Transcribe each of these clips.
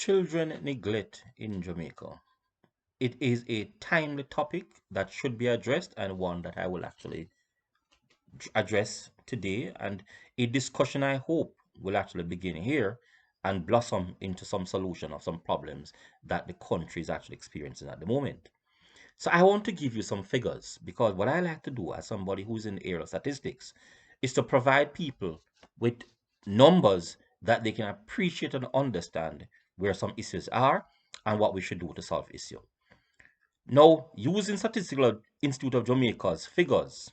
Children neglect in Jamaica. It is a timely topic that should be addressed and one that I will actually address today. And a discussion I hope will actually begin here and blossom into some solution of some problems that the country is actually experiencing at the moment. So I want to give you some figures because what I like to do as somebody who's in the area of statistics is to provide people with numbers that they can appreciate and understand where some issues are and what we should do to solve issue. Now, using Statistical Institute of Jamaica's figures,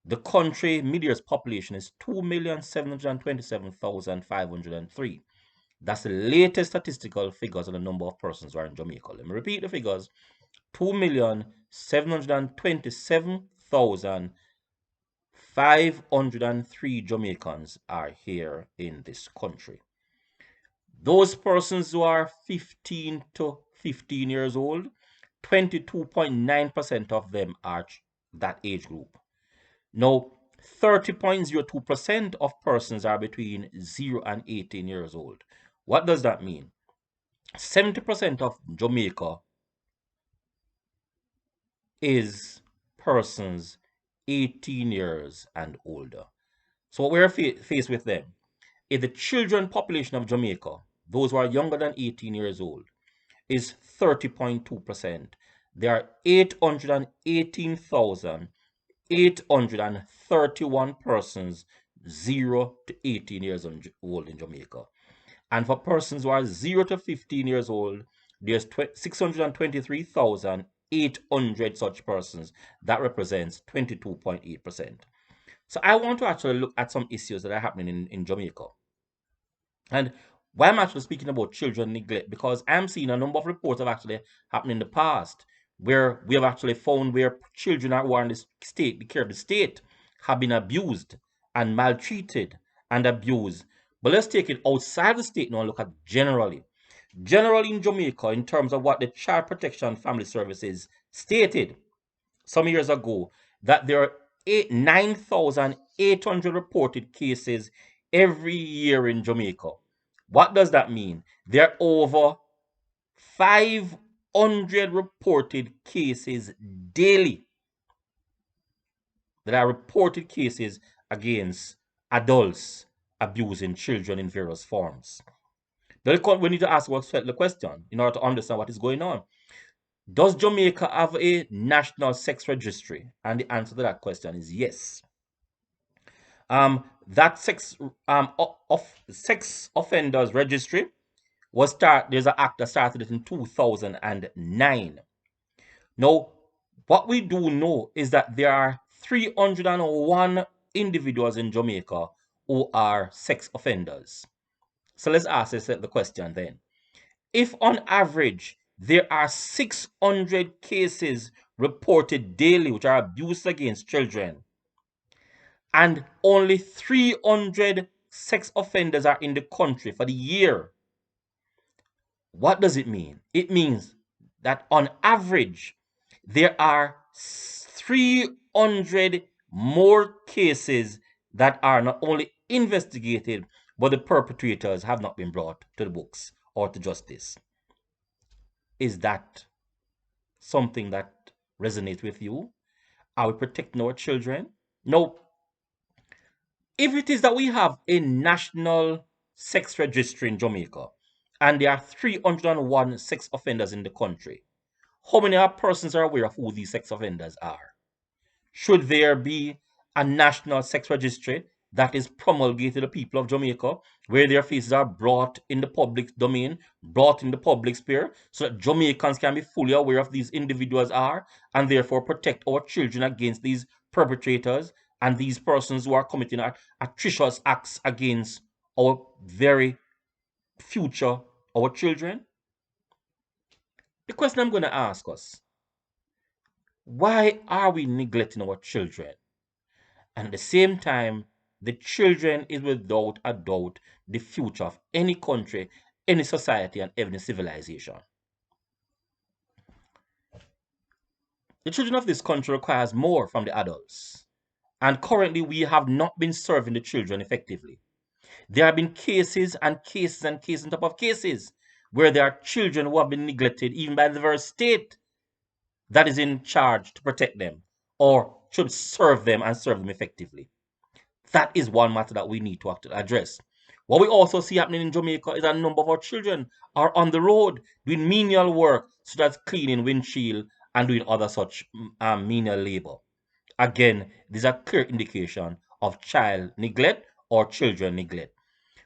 the country media's population is 2,727,503. That's the latest statistical figures on the number of persons who are in Jamaica. Let me repeat the figures. 2,727,503 Jamaicans are here in this country. Those persons who are 15 to 15 years old, 22.9% of them are that age group. Now, 30.02% of persons are between 0 and 18 years old. What does that mean? 70% of Jamaica is persons 18 years and older. So what we're faced with them is the children population of Jamaica, those who are younger than 18 years old, is 30.2%. There are 818,831 persons 0 to 18 years old in Jamaica. And for persons who are 0 to 15 years old, there's 623,800 such persons. That represents 22.8%. So I want to actually look at some issues that are happening in Jamaica. And why I'm actually speaking about children neglect, because I'm seeing a number of reports have actually happened in the past where we have actually found where children who are in the state, the care of the state, have been abused and maltreated and abused. But let's take it outside the state now and look at generally. Generally in Jamaica, in terms of what the Child Protection Family Services stated some years ago, that there are 9,800 reported cases every year in Jamaica. What does that mean? There are over 500 reported cases daily that are reported cases against adults abusing children in various forms. We need to ask ourselves the question in order to understand what is going on. Does Jamaica have a national sex registry? And the answer to that question is yes. That sex offenders registry there's an act that started it in 2009. Now, what we do know is that there are 301 individuals in Jamaica who are sex offenders. So let's ask ourselves the question then. If on average there are 600 cases reported daily which are abuse against children, and only 300 sex offenders are in the country for the year, what does it mean? It means that on average, there are 300 more cases that are not only investigated, but the perpetrators have not been brought to the books or to justice. Is that something that resonates with you? Are we protecting our children? No. If it is that we have a national sex registry in Jamaica and there are 301 sex offenders in the country, how many persons are aware of who these sex offenders are? Should there be a national sex registry that is promulgated to the people of Jamaica, where their faces are brought in the public domain, brought in the public sphere, so that Jamaicans can be fully aware of these individuals are, and therefore protect our children against these perpetrators and these persons who are committing atrocious acts against our very future, our children? The question I'm going to ask us, why are we neglecting our children? And at the same time, the children is without a doubt the future of any country, any society, and any civilization. The children of this country requires more from the adults. And currently, we have not been serving the children effectively. There have been cases and cases and cases on top of cases where there are children who have been neglected even by the very state that is in charge to protect them or should serve them and serve them effectively. That is one matter that we need to address. What we also see happening in Jamaica is a number of our children are on the road doing menial work, such as cleaning windshield and doing other such menial labor. Again, this is a clear indication of child neglect or children neglect.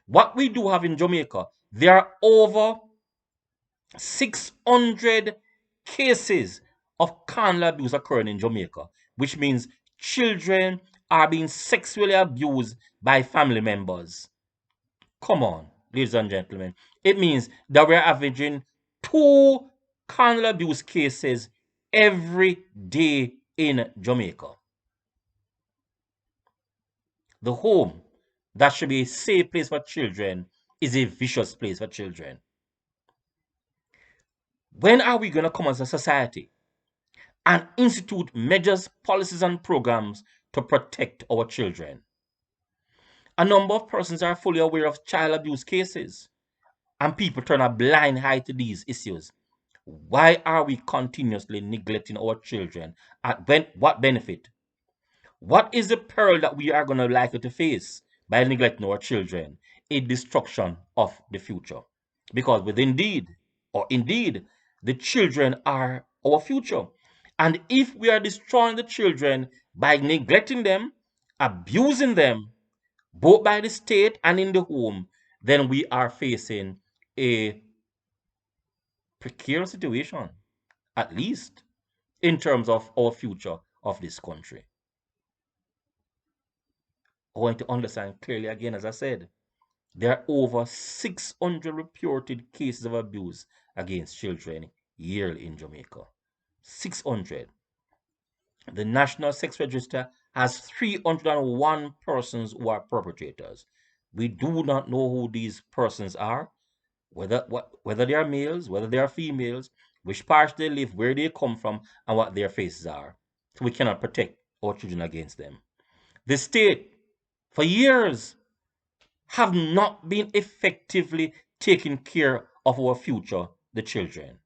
What we do have in Jamaica, there are over 600 cases of carnal abuse occurring in Jamaica, which means children are being sexually abused by family members. Come on, ladies and gentlemen. It means that we're averaging 2 carnal abuse cases every day in Jamaica. The home that should be a safe place for children is a vicious place for children. When are we going to come as a society and institute measures, policies, and programs to protect our children? A number of persons are fully aware of child abuse cases, and people turn a blind eye to these issues. Why are we continuously neglecting our children? At what benefit? What is the peril that we are going to likely to face by neglecting our children? A destruction of the future. Because indeed, the children are our future. And if we are destroying the children by neglecting them, abusing them, both by the state and in the home, then we are facing a precarious situation, at least in terms of our future of this country. I want to understand clearly again, as I said, there are over 600 reported cases of abuse against children yearly in Jamaica. 600. The National Sex Register has 301 persons who are perpetrators. We do not know who these persons are, whether they are males, whether they are females, which parts they live, where they come from, and what their faces are. So we cannot protect our children against them. The state, for years, have not been effectively taking care of our future, the children.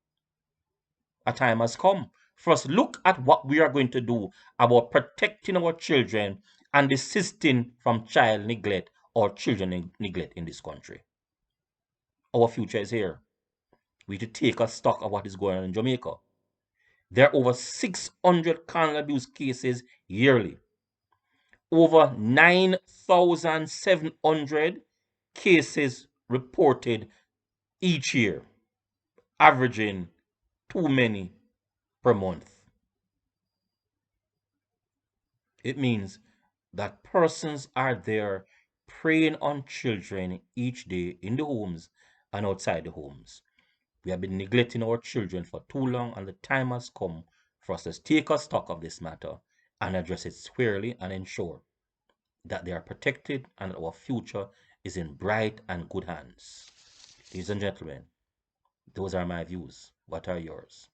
A time has come for us to look at what we are going to do about protecting our children and desisting from child neglect or children neglect in this country. Our future is here. We need to take a stock of what is going on in Jamaica. There are over 600 carnal abuse cases yearly. Over 9,700 cases reported each year, averaging too many per month. It means that persons are there preying on children each day in the homes and outside the homes. We have been neglecting our children for too long, and the time has come for us to take a stock of this matter and address it squarely and ensure that they are protected and our future is in bright and good hands. Ladies and gentlemen, those are my views. What are yours?